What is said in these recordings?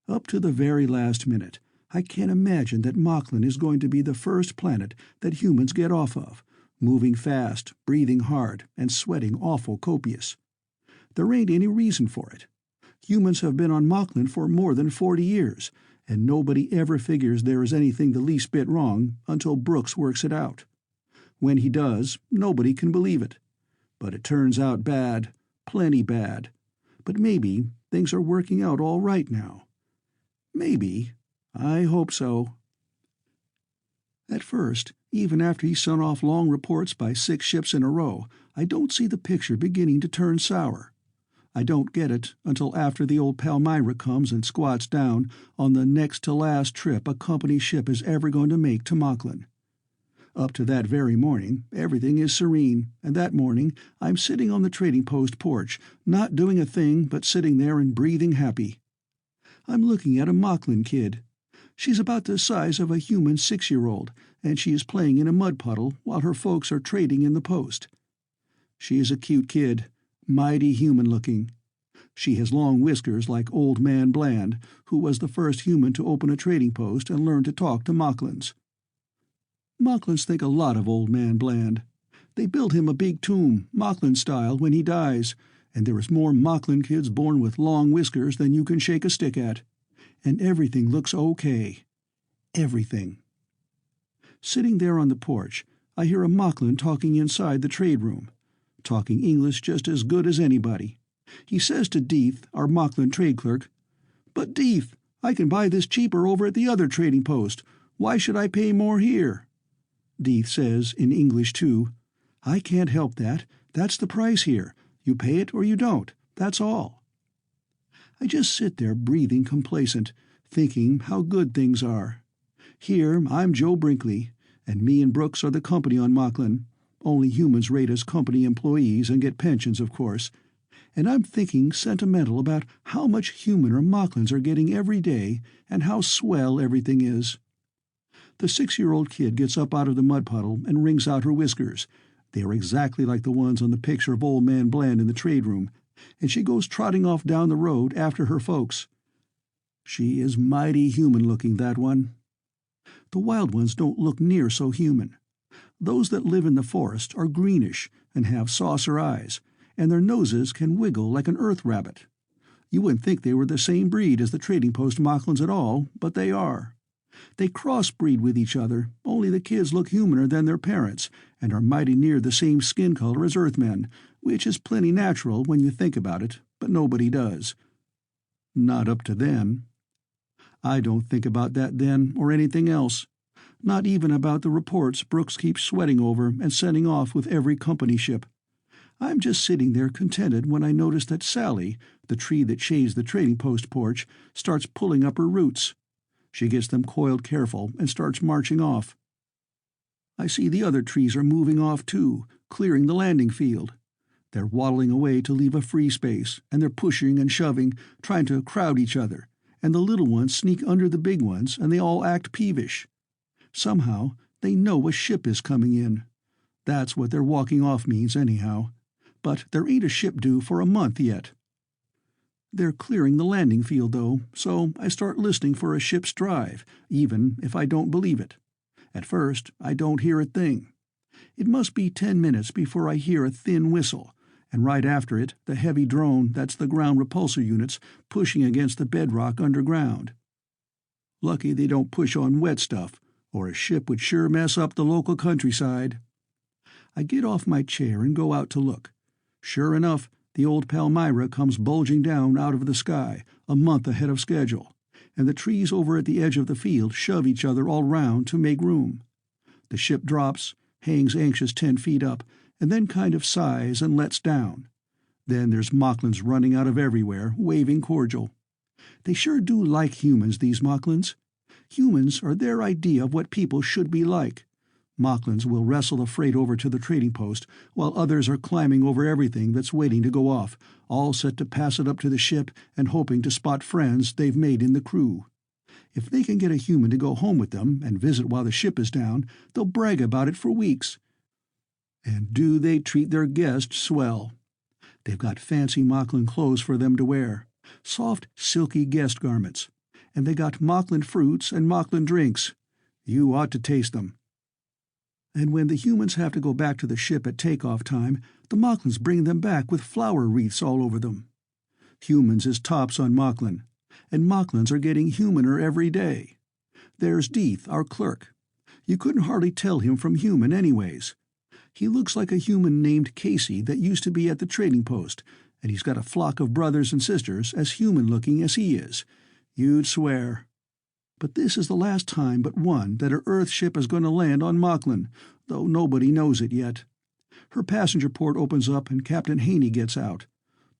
Up to the very last minute, I can't imagine that Moklin is going to be the first planet that humans get off of, moving fast, breathing hard, and sweating awful copious. There ain't any reason for it. Humans have been on Moklin for more than 40 years, and nobody ever figures there is anything the least bit wrong until Brooks works it out. When he does, nobody can believe it. But it turns out bad, plenty bad. But maybe things are working out all right now. Maybe. I hope so. At first, even after he sent off long reports by 6 ships in a row, I don't see the picture beginning to turn sour. I don't get it until after the old Palmyra comes and squats down on the next-to-last trip a company ship is ever going to make to Moklin. Up to that very morning, everything is serene, and that morning I'm sitting on the trading post porch, not doing a thing but sitting there and breathing happy. I'm looking at a Moklin kid. She's about the size of a human 6-year-old, and she is playing in a mud puddle while her folks are trading in the post. She is a cute kid, mighty human-looking. She has long whiskers like Old Man Bland, who was the first human to open a trading post and learn to talk to Moklins. Moklins think a lot of Old Man Bland. They build him a big tomb, Moklin style, when he dies, and there is more Moklin kids born with long whiskers than you can shake a stick at. And everything looks okay. Everything. Sitting there on the porch, I hear a Moklin talking inside the trade room, talking English just as good as anybody. He says to Deeth, our Moklin trade clerk, "But Deeth, I can buy this cheaper over at the other trading post. Why should I pay more here?" Deeth says, in English too, "I can't help that. That's the price here. You pay it or you don't. That's all." I just sit there breathing complacent, thinking how good things are. Here I'm Joe Brinkley, and me and Brooks are the company on Moklin. Only humans rate as company employees and get pensions, of course. And I'm thinking sentimental about how much humaner Moklins are getting every day and how swell everything is. The 6-year-old kid gets up out of the mud puddle and wrings out her whiskers. They are exactly like the ones on the picture of Old Man Bland in the trade room, and she goes trotting off down the road after her folks. She is mighty human-looking, that one. The wild ones don't look near so human. Those that live in the forest are greenish and have saucer eyes, and their noses can wiggle like an earth rabbit. You wouldn't think they were the same breed as the trading post Moklins at all, but they are. They crossbreed with each other, only the kids look humaner than their parents, and are mighty near the same skin color as Earthmen, which is plenty natural when you think about it, but nobody does. Not up to then. I don't think about that then, or anything else. Not even about the reports Brooks keeps sweating over and sending off with every company ship. I'm just sitting there contented when I notice that Sally, the tree that shades the trading post porch, starts pulling up her roots. She gets them coiled careful and starts marching off. I see the other trees are moving off too, clearing the landing field. They're waddling away to leave a free space, and they're pushing and shoving, trying to crowd each other, and the little ones sneak under the big ones, and they all act peevish. Somehow, they know a ship is coming in. That's what their walking off means anyhow. But there ain't a ship due for a month yet. They're clearing the landing field, though, so I start listening for a ship's drive, even if I don't believe it. At first, I don't hear a thing. It must be 10 minutes before I hear a thin whistle, and right after it, the heavy drone that's the ground repulsor units pushing against the bedrock underground. Lucky they don't push on wet stuff, or a ship would sure mess up the local countryside. I get off my chair and go out to look. Sure enough, the old Palmyra comes bulging down out of the sky, a month ahead of schedule, and the trees over at the edge of the field shove each other all round to make room. The ship drops, hangs anxious 10 feet up, and then kind of sighs and lets down. Then there's Moklins running out of everywhere, waving cordial. They sure do like humans, these Moklins. Humans are their idea of what people should be like. Moklins will wrestle the freight over to the trading post, while others are climbing over everything that's waiting to go off, all set to pass it up to the ship and hoping to spot friends they've made in the crew. If they can get a human to go home with them and visit while the ship is down, they'll brag about it for weeks. And do they treat their guests swell. They've got fancy Moklin clothes for them to wear, soft, silky guest garments, and they got Moklin fruits and Moklin drinks. You ought to taste them. And when the humans have to go back to the ship at takeoff time, the Moklins bring them back with flower wreaths all over them. Humans is tops on Moklin, and Moklins are getting humaner every day. There's Deeth, our clerk. You couldn't hardly tell him from human anyways. He looks like a human named Casey that used to be at the trading post, and he's got a flock of brothers and sisters as human-looking as he is. You'd swear. But this is the last time but one that her Earth ship is going to land on Moklin, though nobody knows it yet. Her passenger port opens up and Captain Haney gets out.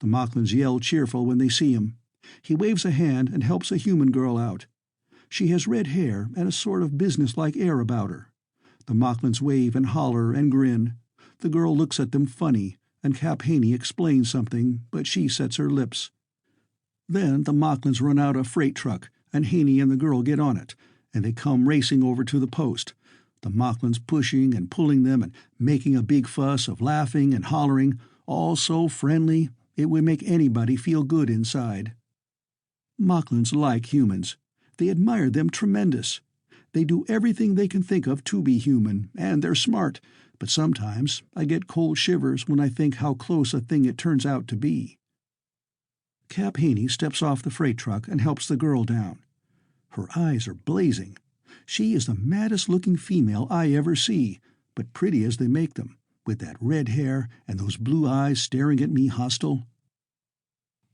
The Moklins yell cheerful when they see him. He waves a hand and helps a human girl out. She has red hair and a sort of businesslike air about her. The Moklins wave and holler and grin. The girl looks at them funny, and Cap Haney explains something, but she sets her lips. Then the Moklins run out a freight truck, and Haney and the girl get on it, and they come racing over to the post. The Moklins pushing and pulling them and making a big fuss of laughing and hollering, all so friendly it would make anybody feel good inside. Moklins like humans. They admire them tremendous. They do everything they can think of to be human, and they're smart, but sometimes I get cold shivers when I think how close a thing it turns out to be. Cap Haney steps off the freight truck and helps the girl down. Her eyes are blazing. She is the maddest-looking female I ever see, but pretty as they make them, with that red hair and those blue eyes staring at me hostile.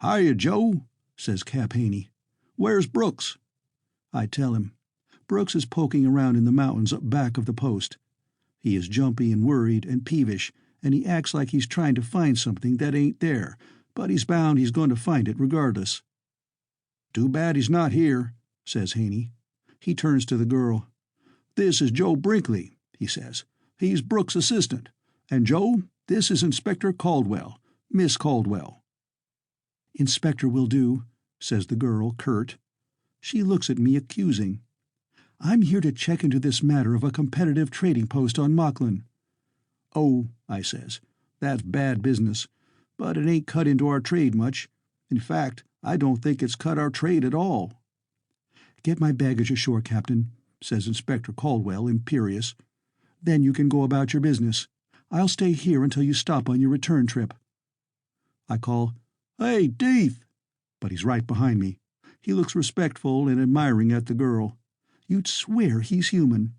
"Hiya, Joe," says Cap Haney. "Where's Brooks?" I tell him. Brooks is poking around in the mountains up back of the post. He is jumpy and worried and peevish, and he acts like he's trying to find something that ain't there, but he's bound he's going to find it regardless. "Too bad he's not here," says Haney. He turns to the girl. "This is Joe Brinkley," he says. "He's Brooks' assistant. And Joe, this is Inspector Caldwell, Miss Caldwell." "Inspector will do," says the girl, curt. She looks at me accusing. "I'm here to check into this matter of a competitive trading post on Moklin." "Oh," I says, "that's bad business, but it ain't cut into our trade much. In fact, I don't think it's cut our trade at all." "Get my baggage ashore, Captain," says Inspector Caldwell, imperious. "Then you can go about your business. I'll stay here until you stop on your return trip." I call, "Hey, Deeth!" but he's right behind me. He looks respectful and admiring at the girl. You'd swear he's human.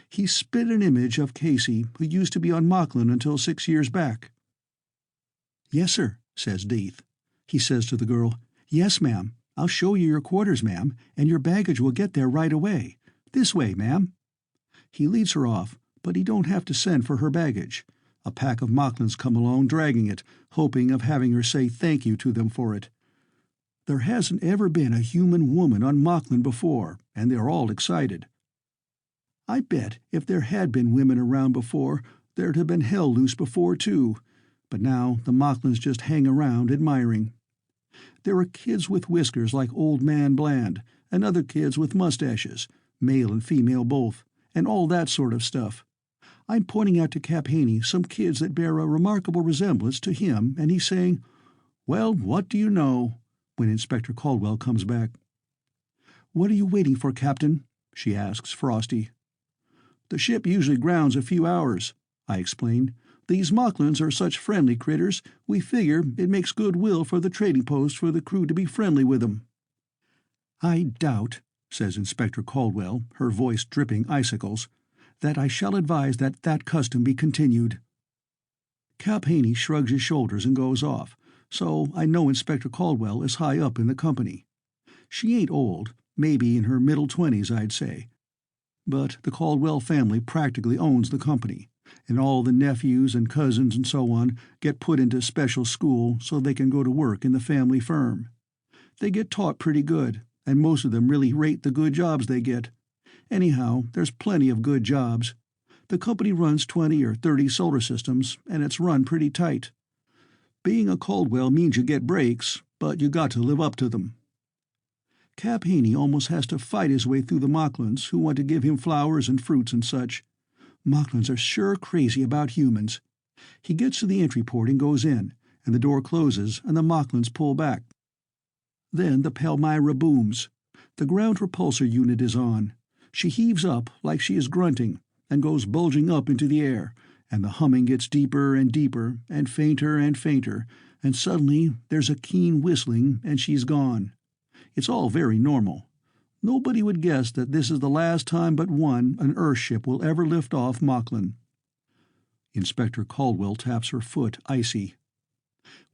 He spit an image of Casey, who used to be on Moklin until 6 years back. "Yes, sir," says Deeth. He says to the girl, "Yes, ma'am. I'll show you your quarters, ma'am, and your baggage will get there right away. This way, ma'am." He leads her off, but he don't have to send for her baggage. A pack of Moklins come along dragging it, hoping of having her say thank you to them for it. There hasn't ever been a human woman on Moklin before, and they're all excited. I bet if there had been women around before, there'd have been hell loose before, too. But now the Moklins just hang around admiring. There are kids with whiskers like Old Man Bland, and other kids with mustaches, male and female both, and all that sort of stuff. I'm pointing out to Cap Haney some kids that bear a remarkable resemblance to him, and he's saying, "Well, what do you know?" when Inspector Caldwell comes back. "What are you waiting for, Captain?" she asks, frosty. "The ship usually grounds a few hours," I explain. "These Moklins are such friendly critters, we figure it makes good will for the trading post for the crew to be friendly with 'em." "I doubt," says Inspector Caldwell, her voice dripping icicles, "that I shall advise that that custom be continued." Cap Haney shrugs his shoulders and goes off, so I know Inspector Caldwell is high up in the company. She ain't old, maybe in her middle 20s, I'd say. But the Caldwell family practically owns the company, and all the nephews and cousins and so on get put into special school so they can go to work in the family firm. They get taught pretty good, and most of them really rate the good jobs they get. Anyhow, there's plenty of good jobs. The company runs 20 or 30 solar systems, and it's run pretty tight. Being a Caldwell means you get breaks, but you got to live up to them. Cap Haney almost has to fight his way through the Moklins, who want to give him flowers and fruits and such. Moklins are sure crazy about humans. He gets to the entry port and goes in, and the door closes and the Moklins pull back. Then the Palmyra booms. The ground repulsor unit is on. She heaves up like she is grunting, and goes bulging up into the air, and the humming gets deeper and deeper, and fainter, and suddenly there's a keen whistling, and she's gone. It's all very normal. Nobody would guess that this is the last time but one an Earthship will ever lift off Moklin. Inspector Caldwell taps her foot, icy.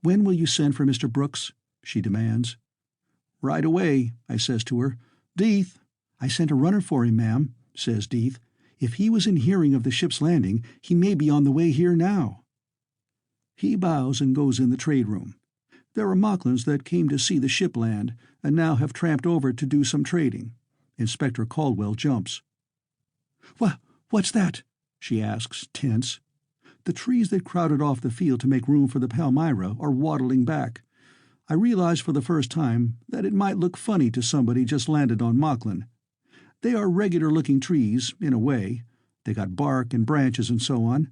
"When will you send for Mr. Brooks?" she demands. "Right away," I says to her. "Deeth." "I sent a runner for him, ma'am," says Deeth. "If he was in hearing of the ship's landing, he may be on the way here now." He bows and goes in the trade room. There are Moklins that came to see the ship land, and now have tramped over to do some trading. Inspector Caldwell jumps. What's that?" she asks, tense. The trees that crowded off the field to make room for the Palmyra are waddling back. I realize for the first time that it might look funny to somebody just landed on Moklin. They are regular-looking trees, in a way. They got bark and branches and so on.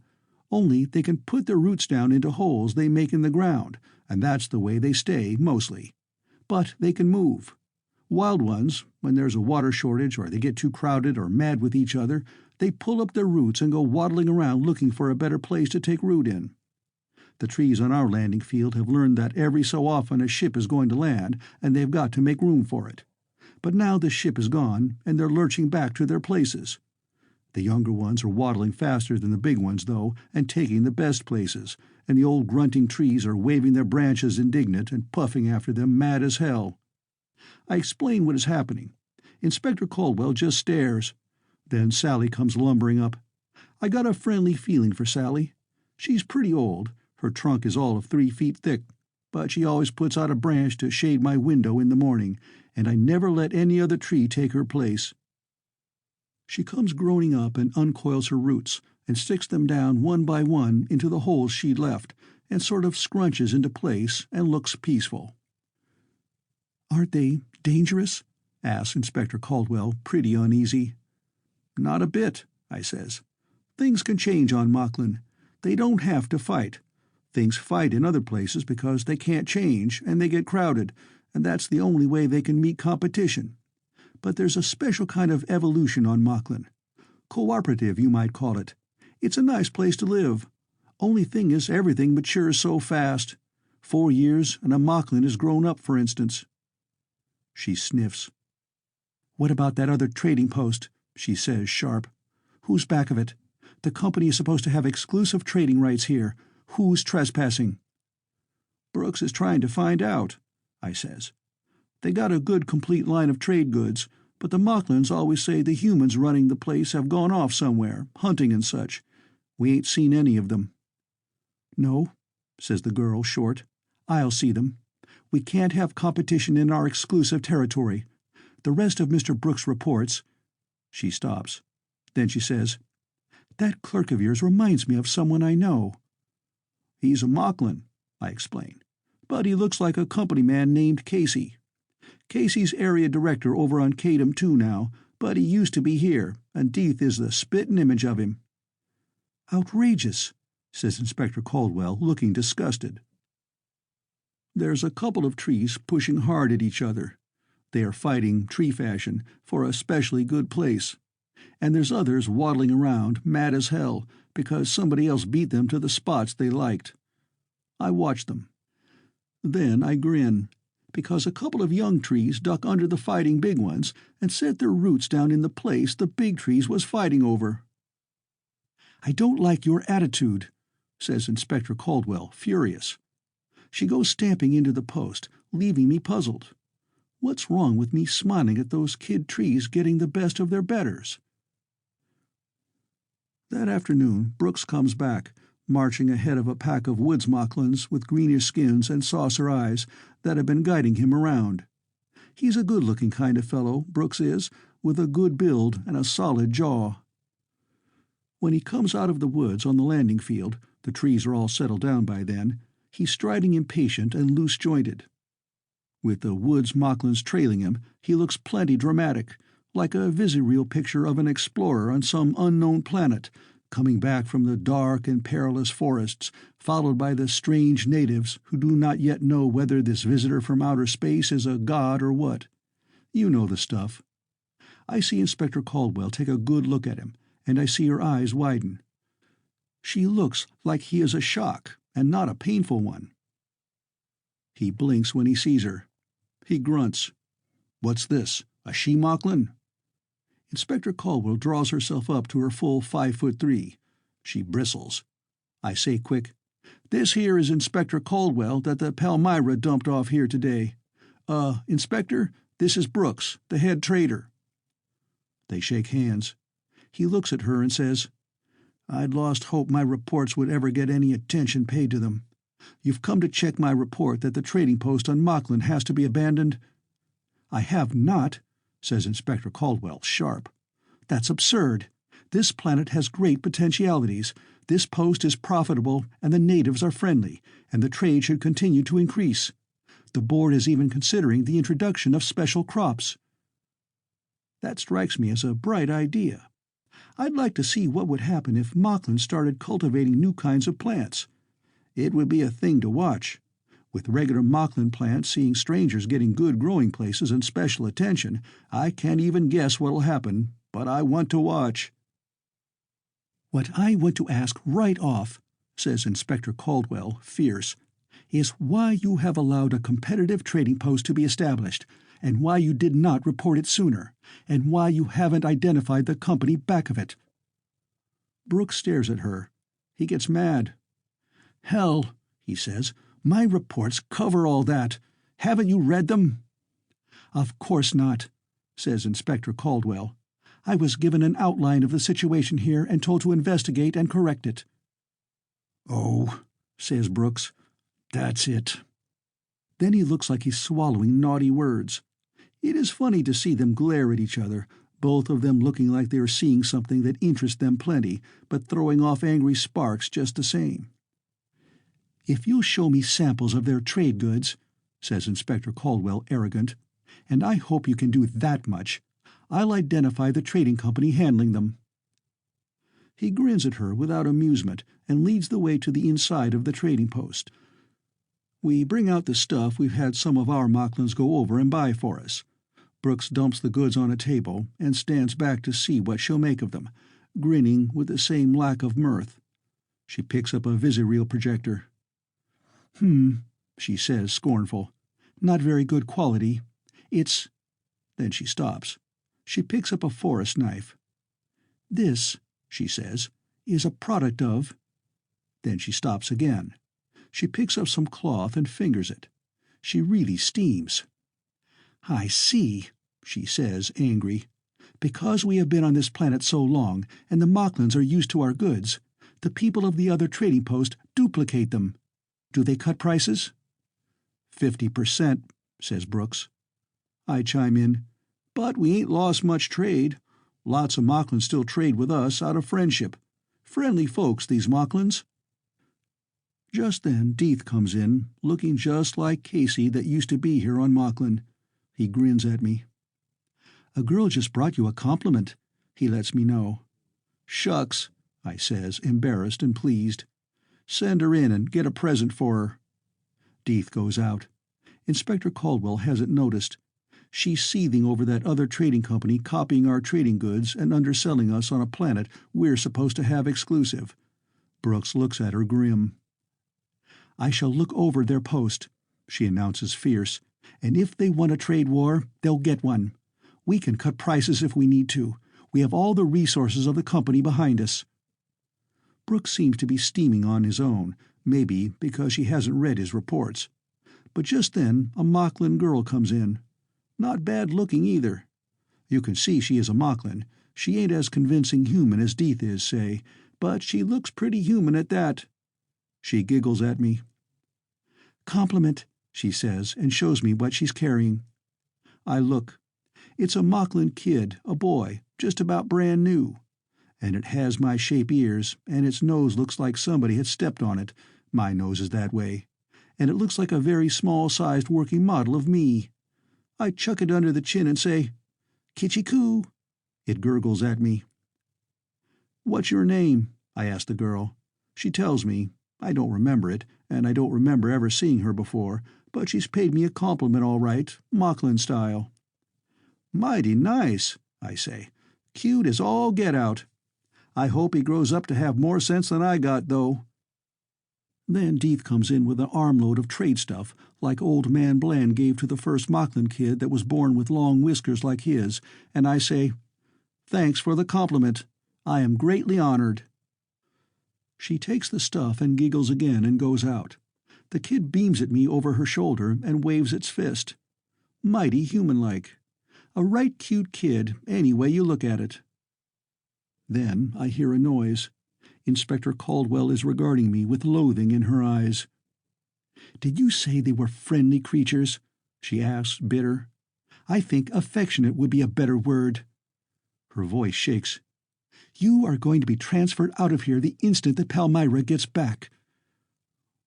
Only they can put their roots down into holes they make in the ground, and that's the way they stay, mostly. But they can move. Wild ones, when there's a water shortage or they get too crowded or mad with each other, they pull up their roots and go waddling around looking for a better place to take root in. The trees on our landing field have learned that every so often a ship is going to land, and they've got to make room for it. But now the ship is gone, and they're lurching back to their places. The younger ones are waddling faster than the big ones, though, and taking the best places, and the old grunting trees are waving their branches indignant and puffing after them mad as hell. I explain what is happening. Inspector Caldwell just stares. Then Sally comes lumbering up. I got a friendly feeling for Sally. She's pretty old. Her trunk is all of 3 feet thick, but she always puts out a branch to shade my window in the morning, and I never let any other tree take her place. She comes groaning up and uncoils her roots, and sticks them down one by one into the holes she'd left, and sort of scrunches into place and looks peaceful. "Aren't they dangerous?" asks Inspector Caldwell, pretty uneasy. "Not a bit," I says. "Things can change on Moklin. They don't have to fight. Things fight in other places because they can't change, and they get crowded, and that's the only way they can meet competition. But there's a special kind of evolution on Moklin. Cooperative, you might call it. It's a nice place to live. Only thing is everything matures so fast. 4 years, and a Moklin is grown up, for instance." She sniffs. "What about that other trading post?" she says, sharp. "Who's back of it? The company is supposed to have exclusive trading rights here. Who's trespassing?" "Brooks is trying to find out," I says. "They got a good complete line of trade goods, but the Moklins always say the humans running the place have gone off somewhere, hunting and such. We ain't seen any of them." "No," says the girl, short. "I'll see them. We can't have competition in our exclusive territory. The rest of Mr. Brooks' reports—" She stops. Then she says, "That clerk of yours reminds me of someone I know." "He's a Moklin," I explain, "but he looks like a company man named Casey. Casey's area director over on Cadam 2 now, but he used to be here, and Deeth is the spittin' image of him." "Outrageous," says Inspector Caldwell, looking disgusted. There's a couple of trees pushing hard at each other. They are fighting, tree fashion, for a specially good place. And there's others waddling around, mad as hell, because somebody else beat them to the spots they liked. I watch them. Then I grin, because a couple of young trees duck under the fighting big ones and set their roots down in the place the big trees was fighting over. "I don't like your attitude," says Inspector Caldwell, furious. She goes stamping into the post, leaving me puzzled. What's wrong with me smiling at those kid trees getting the best of their betters? That afternoon Brooks comes back, marching ahead of a pack of woods Moklins with greenish skins and saucer eyes that have been guiding him around. He's a good-looking kind of fellow, Brooks is, with a good build and a solid jaw. When he comes out of the woods on the landing field, the trees are all settled down by then, he's striding impatient and loose-jointed. With the woods Moklins trailing him, he looks plenty dramatic, like a visireel picture of an explorer on some unknown planet, coming back from the dark and perilous forests, followed by the strange natives who do not yet know whether this visitor from outer space is a god or what. You know the stuff. I see Inspector Caldwell take a good look at him, and I see her eyes widen. She looks like he is a shock, and not a painful one. He blinks when he sees her. He grunts. What's this, a she-Moklin? Inspector Caldwell draws herself up to her full 5'3". She bristles. I say quick, This here is Inspector Caldwell that the Palmyra dumped off here today. Inspector, this is Brooks, the head trader. They shake hands. He looks at her and says, I'd lost hope my reports would ever get any attention paid to them. You've come to check my report that the trading post on Moklin has to be abandoned? I have not, says Inspector Caldwell, sharp. That's absurd. This planet has great potentialities. This post is profitable, and the natives are friendly, and the trade should continue to increase. The board is even considering the introduction of special crops. That strikes me as a bright idea. I'd like to see what would happen if Moklin started cultivating new kinds of plants. It would be a thing to watch. With regular Moklin plants seeing strangers getting good growing places and special attention, I can't even guess what'll happen, but I want to watch. What I want to ask right off, says Inspector Caldwell, fierce, is why you have allowed a competitive trading post to be established, and why you did not report it sooner, and why you haven't identified the company back of it. Brooks stares at her. He gets mad. Hell, he says, my reports cover all that. Haven't you read them? Of course not, says Inspector Caldwell. I was given an outline of the situation here and told to investigate and correct it. Oh, says Brooks, that's it. Then he looks like he's swallowing naughty words. It is funny to see them glare at each other, both of them looking like they are seeing something that interests them plenty, but throwing off angry sparks just the same. If you'll show me samples of their trade goods, says Inspector Caldwell, arrogant, and I hope you can do that much, I'll identify the trading company handling them. He grins at her without amusement and leads the way to the inside of the trading post. We bring out the stuff we've had some of our Moklins go over and buy for us. Brooks dumps the goods on a table and stands back to see what she'll make of them, grinning with the same lack of mirth. She picks up a visireel projector. She says, scornful. Not very good quality. It's... Then she stops. She picks up a forest knife. This, she says, is a product of... Then she stops again. She picks up some cloth and fingers it. She really steams. I see, she says, angry. Because we have been on this planet so long, and the Moklins are used to our goods, the people of the other trading post duplicate them. Do they cut prices? 50%, says Brooks. I chime in. But we ain't lost much trade. Lots of Moklins still trade with us out of friendship. Friendly folks, these Moklins. Just then Deeth comes in, looking just like Casey that used to be here on Moklin. He grins at me. A girl just brought you a compliment, he lets me know. Shucks, I says, embarrassed and pleased. Send her in and get a present for her. Deeth goes out. Inspector Caldwell hasn't noticed. She's seething over that other trading company copying our trading goods and underselling us on a planet we're supposed to have exclusive. Brooks looks at her grim. I shall look over their post, she announces fierce, and if they want a trade war, they'll get one. We can cut prices if we need to. We have all the resources of the company behind us. Brooks seems to be steaming on his own, maybe because she hasn't read his reports. But just then a Moklin girl comes in. Not bad looking either. You can see she is a Moklin. She ain't as convincing human as Deeth is, say, but she looks pretty human at that. She giggles at me. Compliment, she says, and shows me what she's carrying. I look. It's a Moklin kid, a boy, just about brand new. And it has my shape ears, and its nose looks like somebody had stepped on it. My nose is that way. And it looks like a very small-sized working model of me. I chuck it under the chin and say, Kitchi-coo. It gurgles at me. What's your name? I ask the girl. She tells me. I don't remember it, and I don't remember ever seeing her before, but she's paid me a compliment all right, Moklin style. Mighty nice, I say. Cute as all get out. I hope he grows up to have more sense than I got, though. Then Deeth comes in with an armload of trade stuff, like old man Bland gave to the first Moklin kid that was born with long whiskers like his, and I say, "Thanks for the compliment. I am greatly honored." She takes the stuff and giggles again and goes out. The kid beams at me over her shoulder and waves its fist. Mighty human-like. A right cute kid, any way you look at it. Then I hear a noise. Inspector Caldwell is regarding me with loathing in her eyes. "Did you say they were friendly creatures?" she asks, bitter. "I think affectionate would be a better word." Her voice shakes. "You are going to be transferred out of here the instant that Palmyra gets back."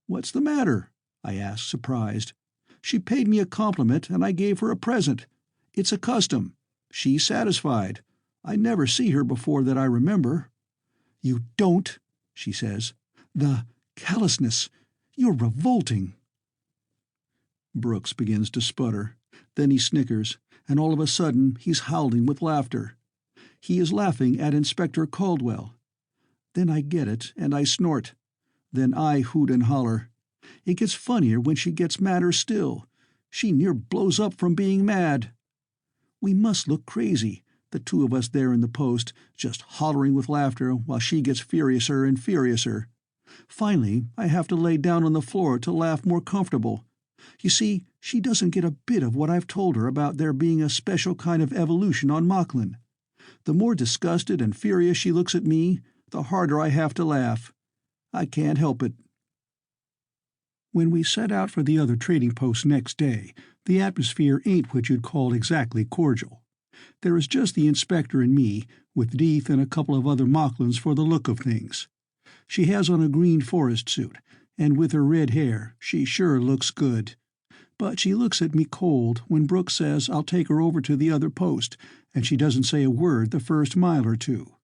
"What's the matter?" I asked, surprised. "She paid me a compliment, and I gave her a present. It's a custom. She's satisfied. I never see her before that I remember." "You don't," she says. "The callousness. You're revolting." Brooks begins to sputter. Then he snickers, and all of a sudden he's howling with laughter. He is laughing at Inspector Caldwell. Then I get it, and I snort. Then I hoot and holler. It gets funnier when she gets madder still. She near blows up from being mad. We must look crazy, the two of us there in the post, just hollering with laughter while she gets furiouser and furiouser. Finally, I have to lay down on the floor to laugh more comfortable. You see, she doesn't get a bit of what I've told her about there being a special kind of evolution on Moklin. The more disgusted and furious she looks at me, the harder I have to laugh. I can't help it. When we set out for the other trading post next day, the atmosphere ain't what you'd call exactly cordial. There is just the inspector and me, with Deeth and a couple of other Moklins for the look of things. She has on a green forest suit, and with her red hair, she sure looks good. But she looks at me cold when Brooks says I'll take her over to the other post, and she doesn't say a word the first mile or two.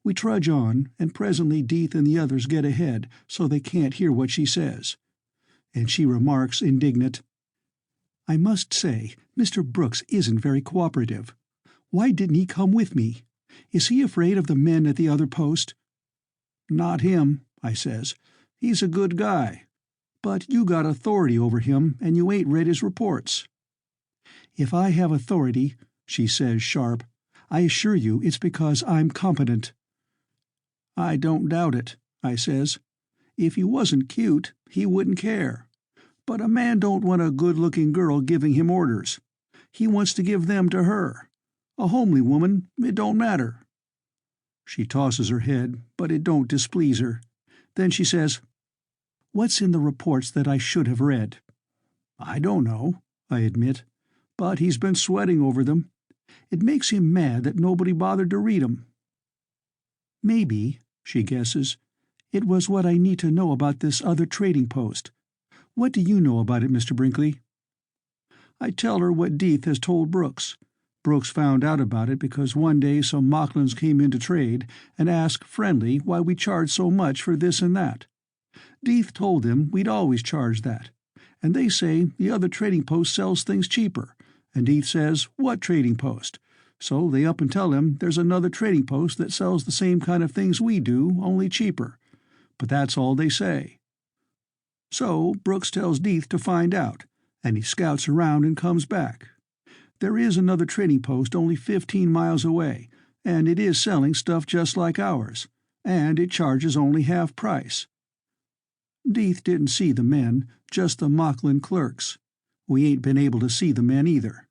We trudge on, and presently Deeth and the others get ahead so they can't hear what she says. And she remarks, indignant, "I must say, Mr. Brooks isn't very cooperative. Why didn't he come with me? Is he afraid of the men at the other post?" "Not him," I says. "He's a good guy. But you got authority over him, and you ain't read his reports." "If I have authority," she says sharp, "I assure you it's because I'm competent." "I don't doubt it," I says. "If he wasn't cute, he wouldn't care. But a man don't want a good-looking girl giving him orders. He wants to give them to her. A homely woman, it don't matter." She tosses her head, but it don't displease her. Then she says, "What's in the reports that I should have read?" "I don't know," I admit, "but he's been sweating over them. It makes him mad that nobody bothered to read 'em." "Maybe," she guesses, "it was what I need to know about this other trading post. What do you know about it, Mr. Brinkley?" I tell her what Deeth has told Brooks. Brooks found out about it because one day some Moklins came in to trade and asked friendly why we charged so much for this and that. Deeth told them we'd always charged that, and they say the other trading post sells things cheaper, and Deeth says, "What trading post?" So they up and tell him there's another trading post that sells the same kind of things we do, only cheaper. But that's all they say. So Brooks tells Deeth to find out, and he scouts around and comes back. There is another trading post only 15 miles away, and it is selling stuff just like ours, and it charges only half price. Deeth didn't see the men, just the Moklin clerks. We ain't been able to see the men either.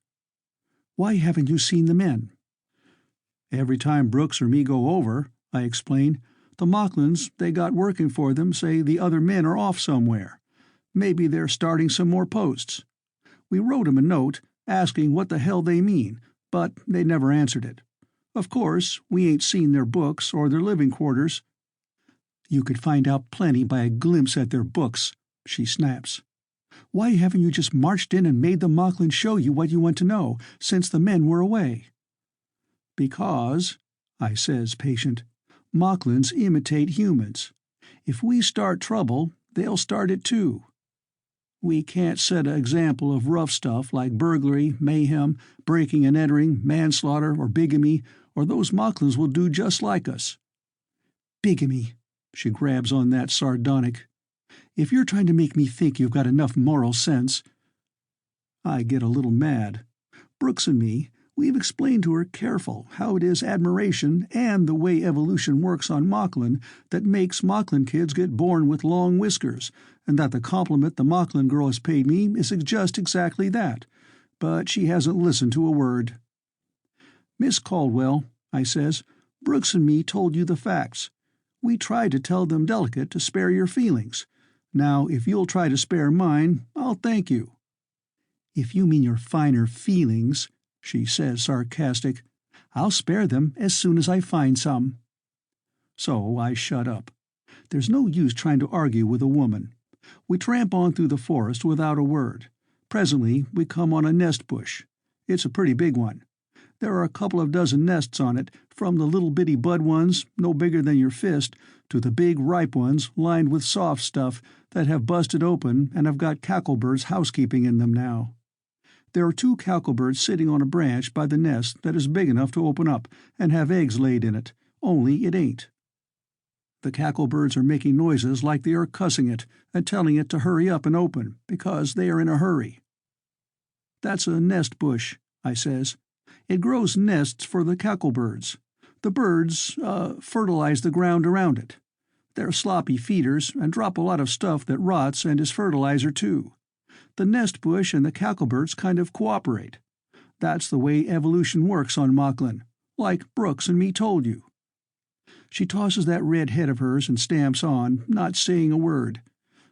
"Why haven't you seen the men?" "Every time Brooks or me go over," I explain, "the Moklins they got working for them say the other men are off somewhere. Maybe they're starting some more posts. We wrote 'em a note, asking what the hell they mean, but they never answered it. Of course, we ain't seen their books or their living quarters." "You could find out plenty by a glimpse at their books," she snaps. "Why haven't you just marched in and made the Moklin show you what you want to know, since the men were away?" "Because," I says, patient, "Moklins imitate humans. If we start trouble, they'll start it too." We can't set an example of rough stuff like burglary, mayhem, breaking and entering, manslaughter, or bigamy, or those Moklins will do just like us." "Bigamy." She grabs on that sardonic. "If you're trying to make me think you've got enough moral sense—" I get a little mad. Brooks and me, we've explained to her careful how it is admiration and the way evolution works on Moklin that makes Moklin kids get born with long whiskers, and that the compliment the Moklin girl has paid me is just exactly that, but she hasn't listened to a word. "Miss Caldwell," I says, "Brooks and me told you the facts. We tried to tell them delicate to spare your feelings. Now, if you'll try to spare mine, I'll thank you." "If you mean your finer feelings," she says, sarcastic, "I'll spare them as soon as I find some." So I shut up. There's no use trying to argue with a woman. We tramp on through the forest without a word. Presently we come on a nest bush. It's a pretty big one. There are a couple of dozen nests on it, from the little bitty bud ones, no bigger than your fist, to the big ripe ones lined with soft stuff that have busted open and have got cacklebirds housekeeping in them now. There are 2 cacklebirds sitting on a branch by the nest that is big enough to open up and have eggs laid in it, only it ain't. The cacklebirds are making noises like they are cussing it and telling it to hurry up and open, because they are in a hurry. "That's a nest bush," I says. "It grows nests for the cacklebirds. The birds, fertilize the ground around it. They're sloppy feeders and drop a lot of stuff that rots and is fertilizer too. The nest bush and the cacklebirds kind of cooperate. That's the way evolution works on Moklin, like Brooks and me told you." She tosses that red head of hers and stamps on, not saying a word.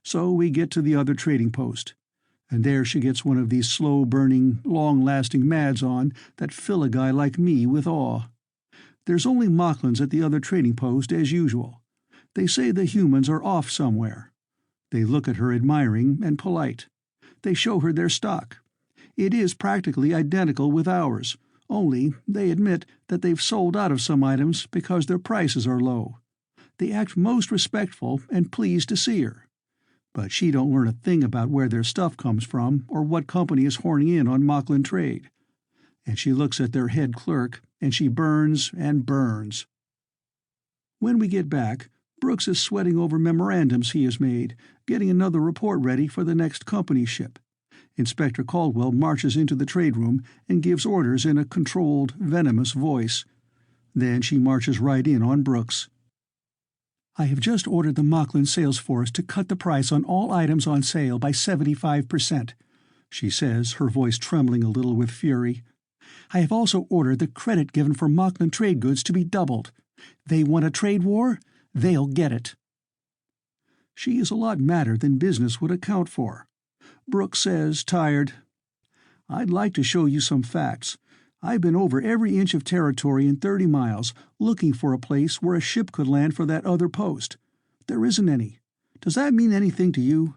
So we get to the other trading post. And there she gets one of these slow-burning, long-lasting mads on that fill a guy like me with awe. There's only Moklins at the other trading post as usual. They say the humans are off somewhere. They look at her admiring and polite. They show her their stock. It is practically identical with ours, only they admit that they've sold out of some items because their prices are low. They act most respectful and pleased to see her. But she don't learn a thing about where their stuff comes from or what company is horning in on Moklin trade. And she looks at their head clerk, and she burns and burns. When we get back, Brooks is sweating over memorandums he has made, getting another report ready for the next company ship. Inspector Caldwell marches into the trade room and gives orders in a controlled, venomous voice. Then she marches right in on Brooks. "I have just ordered the Moklin sales force to cut the price on all items on sale by 75%, she says, her voice trembling a little with fury. "I have also ordered the credit given for Moklin trade goods to be doubled. They want a trade war? They'll get it." She is a lot madder than business would account for. Brooks says, tired, "I'd like to show you some facts. I've been over every inch of territory in 30 miles, looking for a place where a ship could land for that other post. There isn't any. Does that mean anything to you?"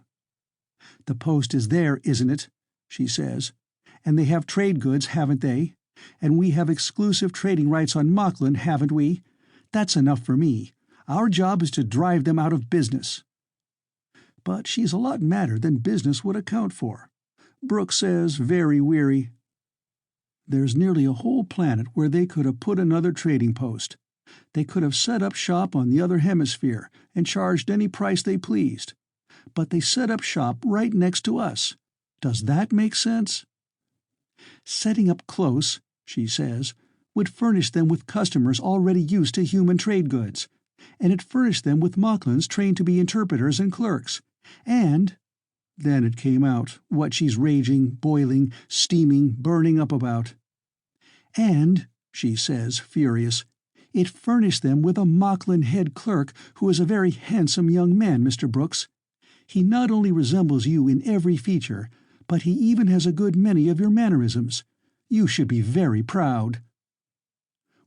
"The post is there, isn't it?" she says. "And they have trade goods, haven't they? And we have exclusive trading rights on Moklin, haven't we? That's enough for me. Our job is to drive them out of business." But she's a lot madder than business would account for. Brooks says, very weary, "There's nearly a whole planet where they could have put another trading post. They could have set up shop on the other hemisphere and charged any price they pleased. But they set up shop right next to us. Does that make sense?" "Setting up close," she says, "would furnish them with customers already used to human trade goods, and it furnished them with Moklins trained to be interpreters and clerks. And—" Then it came out, what she's raging, boiling, steaming, burning up about. "And," she says, furious, "it furnished them with a Moklin head clerk who is a very handsome young man, Mr. Brooks. He not only resembles you in every feature, but he even has a good many of your mannerisms. You should be very proud."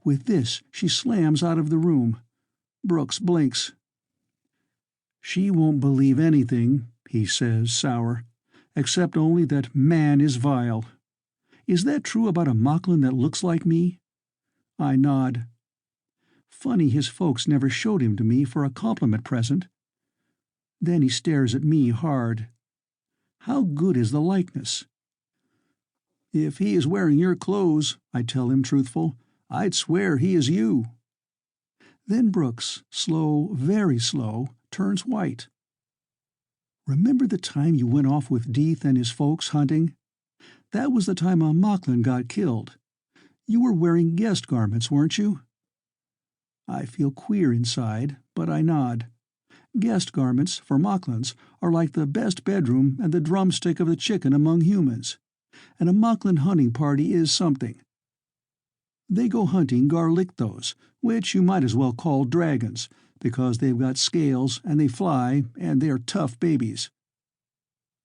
With this she slams out of the room. Brooks blinks. "She won't believe anything," he says, sour, "except only that man is vile. Is that true about a Moklin that looks like me?" I nod. Funny his folks never showed him to me for a compliment present. Then he stares at me hard. How good is the likeness?" "If he is wearing your clothes," I tell him, truthful, "I'd swear he is you." Then Brooks, slow, very slow, turns white. "Remember the time you went off with Deeth and his folks hunting? That was the time a Moklin got killed. You were wearing guest garments, weren't you?" I feel queer inside, but I nod. Guest garments, for Moklins, are like the best bedroom and the drumstick of the chicken among humans. And a Moklin hunting party is something. They go hunting garlictos, which you might as well call dragons, because they've got scales and they fly and they're tough babies.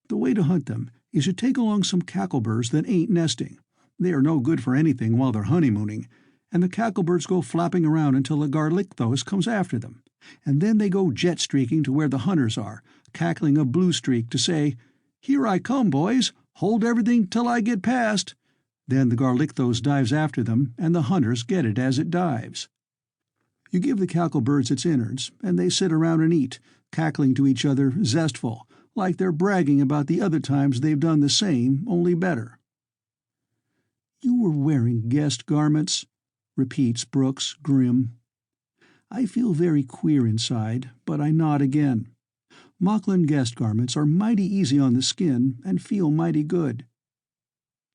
The way to hunt them is to take along some cacklebirds that ain't nesting. They are no good for anything while they're honeymooning, and the cacklebirds go flapping around until the garlictos comes after them, and then they go jet-streaking to where the hunters are, cackling a blue streak to say, "Here I come, boys! Hold everything till I get past!" Then the garlictos dives after them, and the hunters get it as it dives. You give the cacklebirds its innards, and they sit around and eat, cackling to each other zestful, like they're bragging about the other times they've done the same, only better. "You were wearing guest garments," repeats Brooks, grim. I feel very queer inside, but I nod again. Moklin guest garments are mighty easy on the skin and feel mighty good.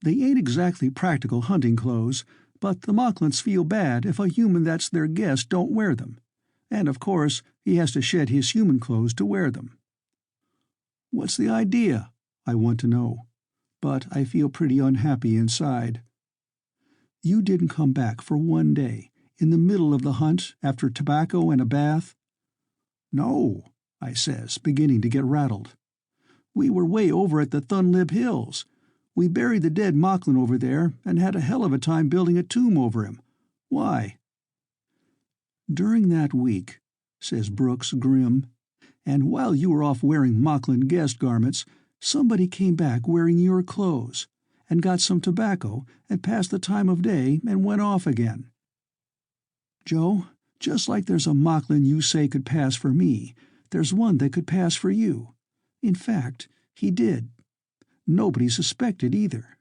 They ain't exactly practical hunting clothes, but the Moklins feel bad if a human that's their guest don't wear them. And of course, he has to shed his human clothes to wear them. What's the idea? I want to know. But I feel pretty unhappy inside. You didn't come back for one day, in the middle of the hunt, after tobacco and a bath? No, I says, beginning to get rattled. We were way over at the Thunlib Hills. We buried the dead Moklin over there and had a hell of a time building a tomb over him. Why? During that week, says Brooks, grim, and while you were off wearing Moklin guest garments, somebody came back wearing your clothes, and got some tobacco, and passed the time of day, and went off again. Joe, just like there's a Moklin you say could pass for me, there's one that could pass for you. In fact, he did. Nobody suspected either.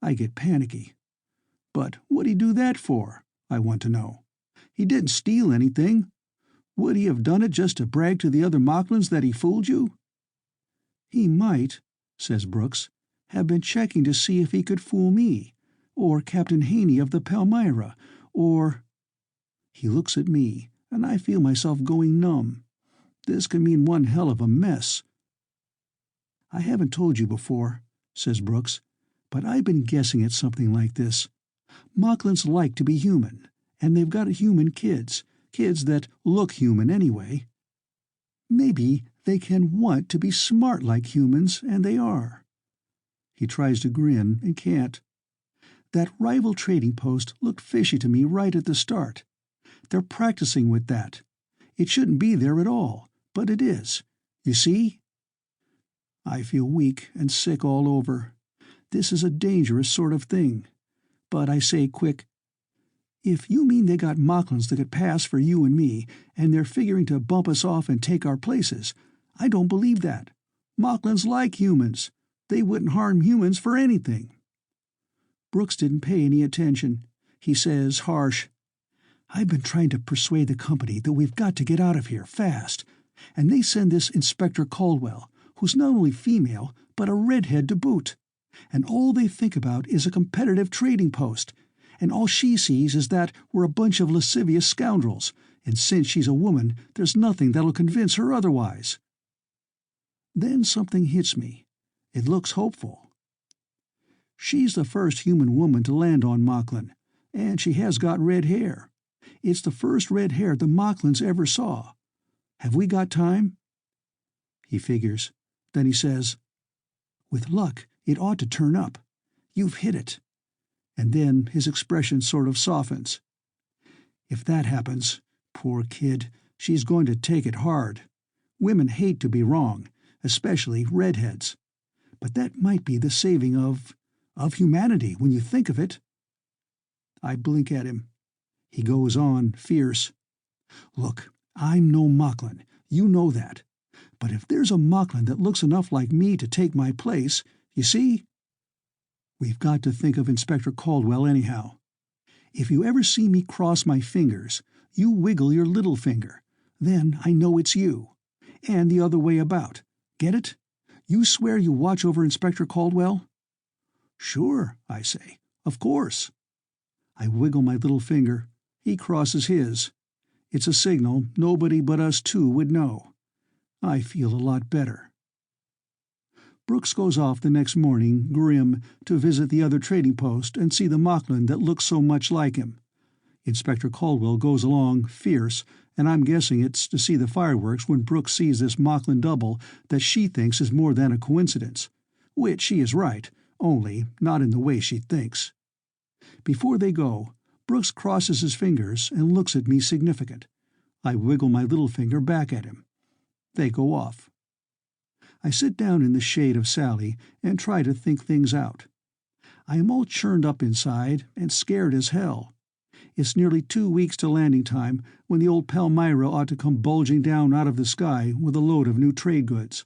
I get panicky. But what'd he do that for? I want to know. He didn't steal anything. Would he have done it just to brag to the other Moklins that he fooled you? He might, says Brooks, have been checking to see if he could fool me, or Captain Haney of the Palmyra, or... He looks at me, and I feel myself going numb. This could mean one hell of a mess. I haven't told you before, says Brooks, but I've been guessing at something like this. Moklins like to be human, and they've got human kids that look human anyway. Maybe they can want to be smart like humans, and they are. He tries to grin and can't. That rival trading post looked fishy to me right at the start. They're practicing with that. It shouldn't be there at all, but it is. You see? I feel weak and sick all over. This is a dangerous sort of thing. But I say quick, if you mean they got Moklins that could pass for you and me, and they're figuring to bump us off and take our places, I don't believe that. Moklins like humans. They wouldn't harm humans for anything. Brooks didn't pay any attention. He says, harsh, I've been trying to persuade the company that we've got to get out of here, fast. And they send this Inspector Caldwell, who's not only female, but a redhead to boot. And all they think about is a competitive trading post. And all she sees is that we're a bunch of lascivious scoundrels, and since she's a woman, there's nothing that'll convince her otherwise. Then something hits me. It looks hopeful. She's the first human woman to land on Moklin, and she has got red hair. It's the first red hair the Moklins ever saw. Have we got time? He figures. Then he says, with luck, it ought to turn up. You've hit it. And then his expression sort of softens. If that happens, poor kid, she's going to take it hard. Women hate to be wrong, especially redheads. But that might be the saving of humanity when you think of it. I blink at him. He goes on, fierce. Look, I'm no Moklin. You know that. But if there's a Moklin that looks enough like me to take my place, you see? We've got to think of Inspector Caldwell anyhow. If you ever see me cross my fingers, you wiggle your little finger. Then I know it's you. And the other way about. Get it? You swear you watch over Inspector Caldwell? Sure, I say. Of course. I wiggle my little finger. He crosses his. It's a signal nobody but us two would know. I feel a lot better. Brooks goes off the next morning, grim, to visit the other trading post and see the Moklin that looks so much like him. Inspector Caldwell goes along, fierce, and I'm guessing it's to see the fireworks when Brooks sees this Moklin double that she thinks is more than a coincidence. Which she is right, only not in the way she thinks. Before they go, Brooks crosses his fingers and looks at me significant. I wiggle my little finger back at him. They go off. I sit down in the shade of Sally and try to think things out. I am all churned up inside and scared as hell. It's nearly 2 weeks to landing time when the old Palmyra ought to come bulging down out of the sky with a load of new trade goods.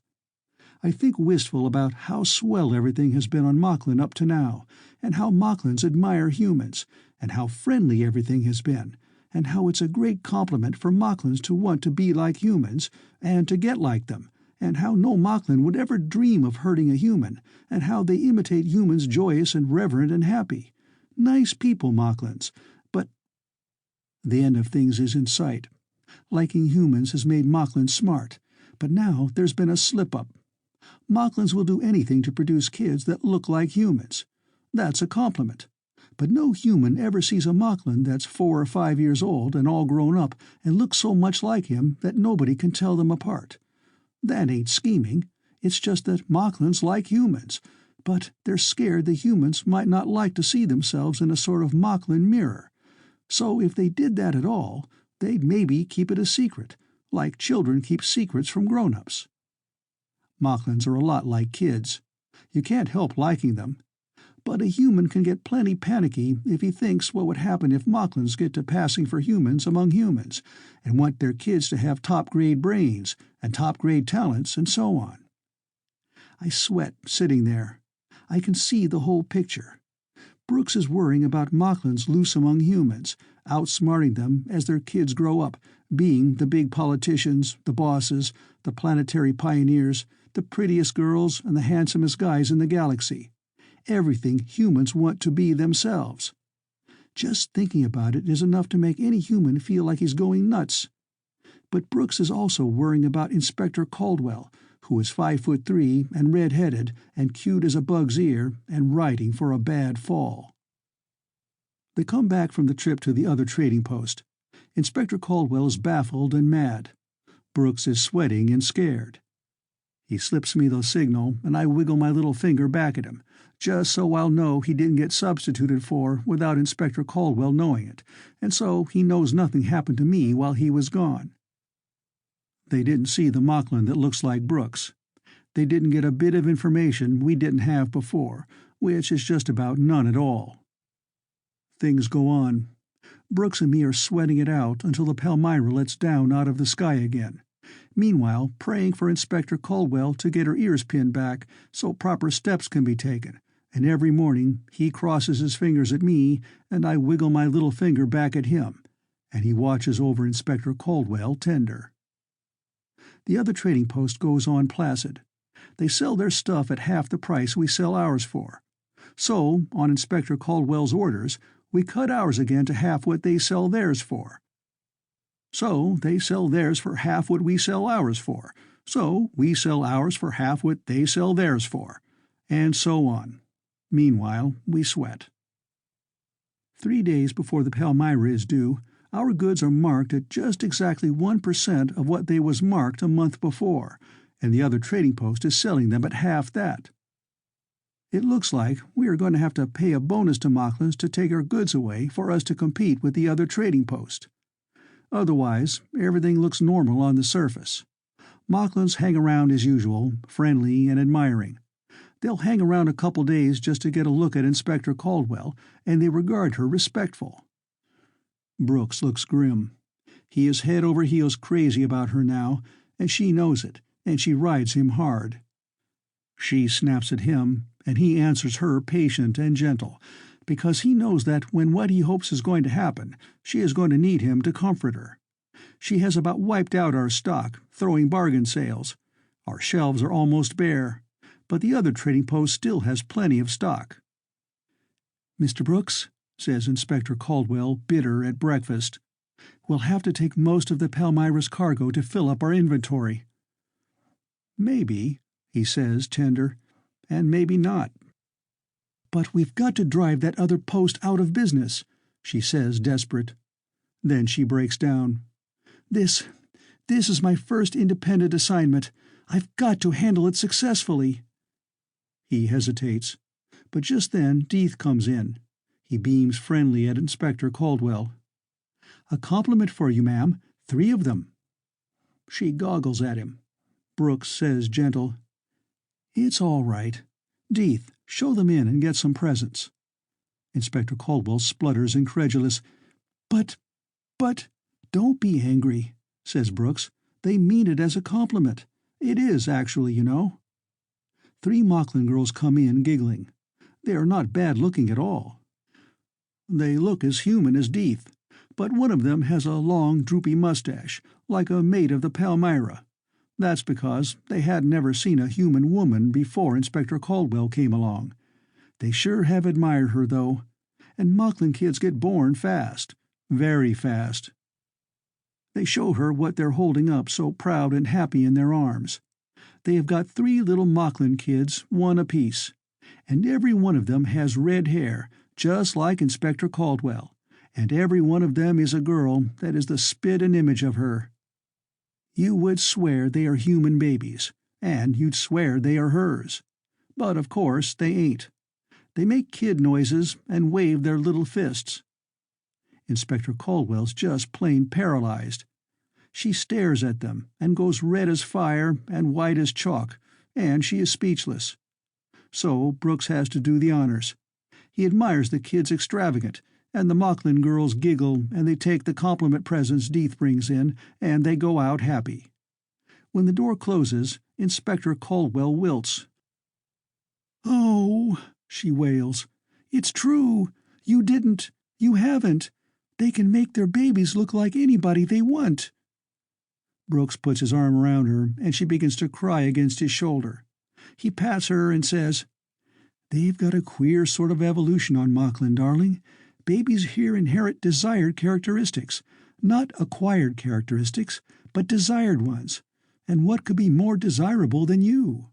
I think wistful about how swell everything has been on Moklin up to now, and how Moklins admire humans, and how friendly everything has been, and how it's a great compliment for Moklins to want to be like humans, and to get like them, and how no Moklin would ever dream of hurting a human, and how they imitate humans joyous and reverent and happy. Nice people, Moklins, but the end of things is in sight. Liking humans has made Moklins smart, but now there's been a slip-up. Moklins will do anything to produce kids that look like humans. That's a compliment. But no human ever sees a Moklin that's 4 or 5 years old and all grown up and looks so much like him that nobody can tell them apart. That ain't scheming. It's just that Moklins like humans, but they're scared the humans might not like to see themselves in a sort of Moklin mirror. So if they did that at all, they'd maybe keep it a secret, like children keep secrets from grown-ups. Moklins are a lot like kids. You can't help liking them. But a human can get plenty panicky if he thinks what would happen if Moklins get to passing for humans among humans, and want their kids to have top-grade brains, and top-grade talents, and so on. I sweat sitting there. I can see the whole picture. Brooks is worrying about Moklins loose among humans, outsmarting them as their kids grow up, being the big politicians, the bosses, the planetary pioneers, the prettiest girls and the handsomest guys in the galaxy. Everything humans want to be themselves. Just thinking about it is enough to make any human feel like he's going nuts. But Brooks is also worrying about Inspector Caldwell, who is 5'3" and red-headed and cute as a bug's ear and riding for a bad fall. They come back from the trip to the other trading post. Inspector Caldwell is baffled and mad. Brooks is sweating and scared. He slips me the signal, and I wiggle my little finger back at him, just so I'll know he didn't get substituted for without Inspector Caldwell knowing it, and so he knows nothing happened to me while he was gone. They didn't see the Moklin that looks like Brooks. They didn't get a bit of information we didn't have before, which is just about none at all. Things go on. Brooks and me are sweating it out until the Palmyra lets down out of the sky again. Meanwhile, praying for Inspector Caldwell to get her ears pinned back so proper steps can be taken, and every morning he crosses his fingers at me and I wiggle my little finger back at him, and he watches over Inspector Caldwell tender. The other trading post goes on placid. They sell their stuff at half the price we sell ours for. So, on Inspector Caldwell's orders, we cut ours again to half what they sell theirs for. So they sell theirs for half what we sell ours for. So we sell ours for half what they sell theirs for. And so on. Meanwhile, we sweat. 3 days before the Palmyra is due, our goods are marked at just exactly 1% of what they was marked a month before, and the other trading post is selling them at half that. It looks like we are going to have to pay a bonus to Moklins to take our goods away for us to compete with the other trading post. Otherwise, everything looks normal on the surface. Moklins hang around as usual, friendly and admiring. They'll hang around a couple days just to get a look at Inspector Caldwell, and they regard her respectful. Brooks looks grim. He is head over heels crazy about her now, and she knows it, and she rides him hard. She snaps at him, and he answers her patient and gentle, because he knows that when what he hopes is going to happen, she is going to need him to comfort her. She has about wiped out our stock, throwing bargain sales. Our shelves are almost bare, but the other trading post still has plenty of stock. "Mr. Brooks," says Inspector Caldwell, bitter, at breakfast, "we'll have to take most of the Palmyra's cargo to fill up our inventory." "Maybe," he says, tender, "and maybe not." "But we've got to drive that other post out of business," she says, desperate. Then she breaks down. This is my first independent assignment. I've got to handle it successfully." He hesitates, but just then Deeth comes in. He beams friendly at Inspector Caldwell. "A compliment for you, ma'am. 3 of them." She goggles at him. Brooks says gentle, "It's all right. Deeth, show them in and get some presents." Inspector Caldwell splutters incredulous. But, don't be angry," says Brooks. "They mean it as a compliment. It is, actually, you know." 3 Moklin girls come in giggling. They are not bad-looking at all. They look as human as Deeth, but one of them has a long, droopy mustache, like a mate of the Palmyra. That's because they hadn't ever seen a human woman before Inspector Caldwell came along. They sure have admired her, though. And Moklin kids get born fast. Very fast. They show her what they're holding up so proud and happy in their arms. They have got 3 little Moklin kids, 1 apiece, and every one of them has red hair, just like Inspector Caldwell, and every one of them is a girl that is the spit and image of her. You would swear they are human babies, and you'd swear they are hers. But of course they ain't. They make kid noises and wave their little fists. Inspector Caldwell's just plain paralyzed. She stares at them and goes red as fire and white as chalk, and she is speechless. So Brooks has to do the honors. He admires the kids extravagant, and the Moklin girls giggle, and they take the compliment presents Deeth brings in, and they go out happy. When the door closes, Inspector Caldwell wilts. "Oh," she wails, "it's true. You didn't. You haven't. They can make their babies look like anybody they want." Brooks puts his arm around her, and she begins to cry against his shoulder. He pats her and says, "They've got a queer sort of evolution on Moklin, darling. Babies here inherit desired characteristics, not acquired characteristics, but desired ones. And what could be more desirable than you?"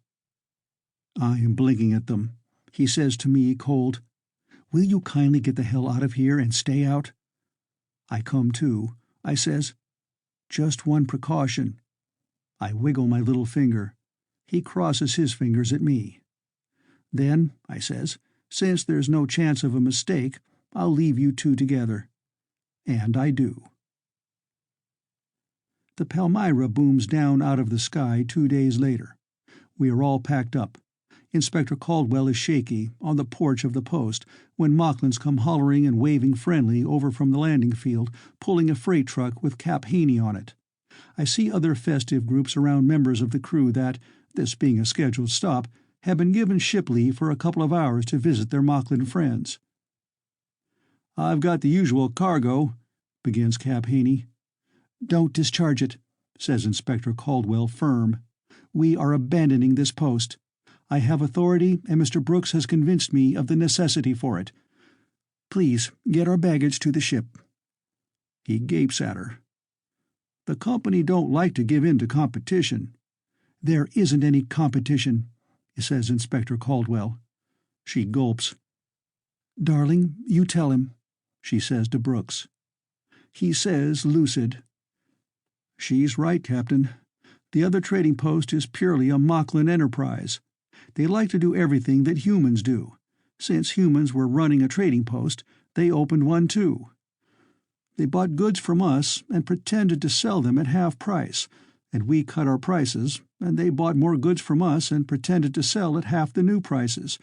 I am blinking at them. He says to me, cold, "Will you kindly get the hell out of here and stay out?" I come to. I says, "Just one precaution." I wiggle my little finger. He crosses his fingers at me. "Then," I says, "since there's no chance of a mistake, I'll leave you 2 together." And I do. The Palmyra booms down out of the sky 2 days later. We are all packed up. Inspector Caldwell is shaky, on the porch of the post, when Moklins come hollering and waving friendly over from the landing field, pulling a freight truck with Cap Haney on it. I see other festive groups around members of the crew that, this being a scheduled stop, have been given ship leave for a couple of hours to visit their Moklin friends. "I've got the usual cargo," begins Cap Haney. "Don't discharge it," says Inspector Caldwell, firm. "We are abandoning this post. I have authority, and Mr. Brooks has convinced me of the necessity for it. Please get our baggage to the ship." He gapes at her. "The company don't like to give in to competition." "There isn't any competition," says Inspector Caldwell. She gulps. "Darling, you tell him," she says to Brooks. He says, lucid, "She's right, Captain. The other trading post is purely a Moklin enterprise. They like to do everything that humans do. Since humans were running a trading post, they opened one too. They bought goods from us and pretended to sell them at half price, and we cut our prices, and they bought more goods from us and pretended to sell at half the new prices.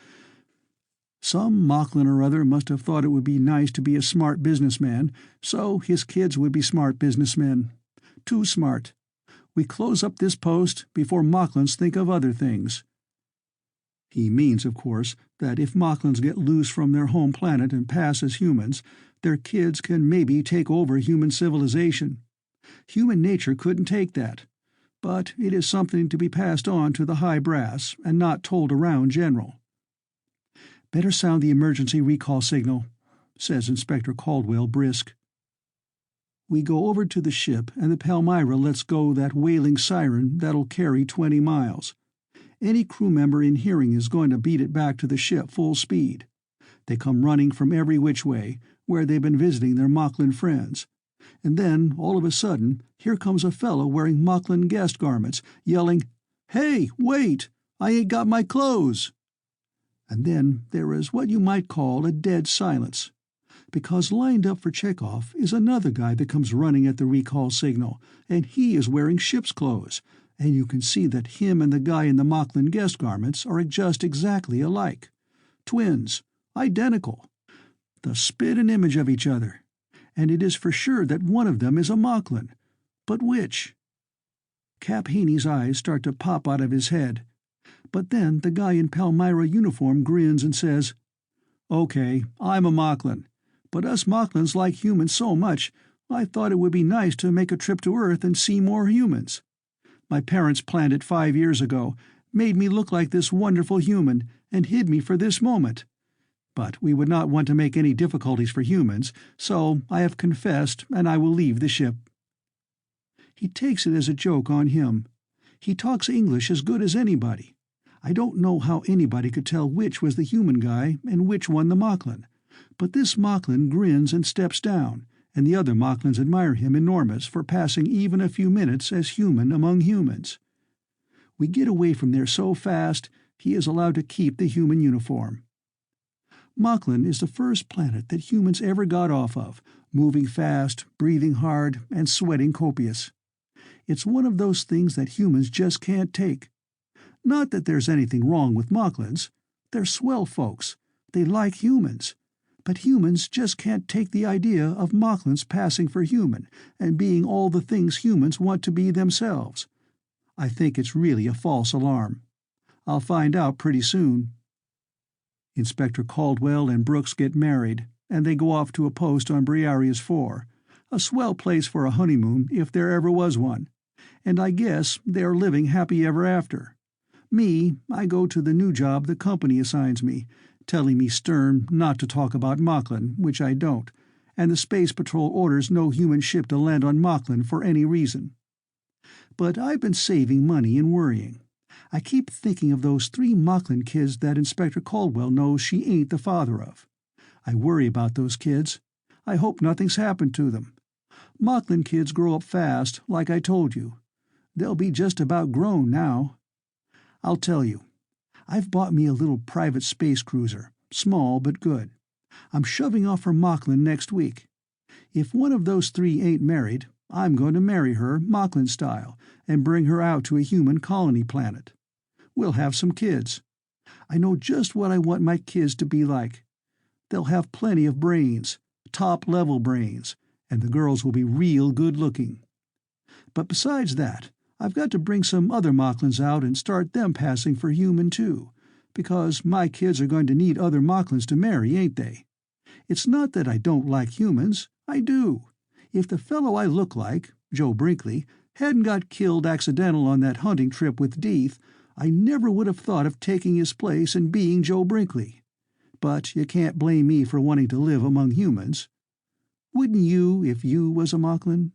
Some Moklin or other must have thought it would be nice to be a smart businessman, so his kids would be smart businessmen. Too smart. We close up this post before Moklins think of other things." He means, of course, that if Moklins get loose from their home planet and pass as humans, their kids can maybe take over human civilization. Human nature couldn't take that, but it is something to be passed on to the high brass and not told around general. "Better sound the emergency recall signal," says Inspector Caldwell brisk. We go over to the ship, and the Palmyra lets go that wailing siren that'll carry 20 miles. Any crew member in hearing is going to beat it back to the ship full speed. They come running from every which way, where they've been visiting their Moklin friends. And then, all of a sudden, here comes a fellow wearing Moklin guest garments, yelling, "Hey, wait! I ain't got my clothes!" And then there is what you might call a dead silence, because lined up for Chekhov is another guy that comes running at the recall signal, and he is wearing ship's clothes, and you can see that him and the guy in the Moklin guest garments are just exactly alike. Twins. Identical. The spit and image of each other. And it is for sure that one of them is a Moklin. But which? Cap Haney's eyes start to pop out of his head. But then the guy in Palmyra uniform grins and says, "Okay, I'm a Moklin. But us Moklins like humans so much, I thought it would be nice to make a trip to Earth and see more humans. My parents planned it 5 years ago, made me look like this wonderful human, and hid me for this moment. But we would not want to make any difficulties for humans, so I have confessed, and I will leave the ship." He takes it as a joke on him. He talks English as good as anybody. I don't know how anybody could tell which was the human guy and which one the Moklin, but this Moklin grins and steps down, and the other Moklins admire him enormous for passing even a few minutes as human among humans. We get away from there so fast, he is allowed to keep the human uniform. Moklin is the first planet that humans ever got off of, moving fast, breathing hard, and sweating copious. It's one of those things that humans just can't take. Not that there's anything wrong with Moklins. They're swell folks. They like humans. But humans just can't take the idea of Moklins passing for human and being all the things humans want to be themselves. I think it's really a false alarm. I'll find out pretty soon. Inspector Caldwell and Brooks get married, and they go off to a post on Briareus 4, a swell place for a honeymoon if there ever was one, and I guess they are living happy ever after. Me, I go to the new job the company assigns me, telling me stern not to talk about Moklin, which I don't, and the Space Patrol orders no human ship to land on Moklin for any reason. But I've been saving money and worrying. I keep thinking of those 3 Moklin kids that Inspector Caldwell knows she ain't the father of. I worry about those kids. I hope nothing's happened to them. Moklin kids grow up fast, like I told you. They'll be just about grown now. I'll tell you. I've bought me a little private space cruiser, small but good. I'm shoving off for Moklin next week. If one of those 3 ain't married, I'm going to marry her, Moklin style, and bring her out to a human colony planet. We'll have some kids. I know just what I want my kids to be like. They'll have plenty of brains, top-level brains, and the girls will be real good-looking. But besides that, I've got to bring some other Moklins out and start them passing for human too, because my kids are going to need other Moklins to marry, ain't they? It's not that I don't like humans. I do. If the fellow I look like, Joe Brinkley, hadn't got killed accidental on that hunting trip with Deeth, I never would have thought of taking his place and being Joe Brinkley. But you can't blame me for wanting to live among humans. Wouldn't you if you was a Moklin?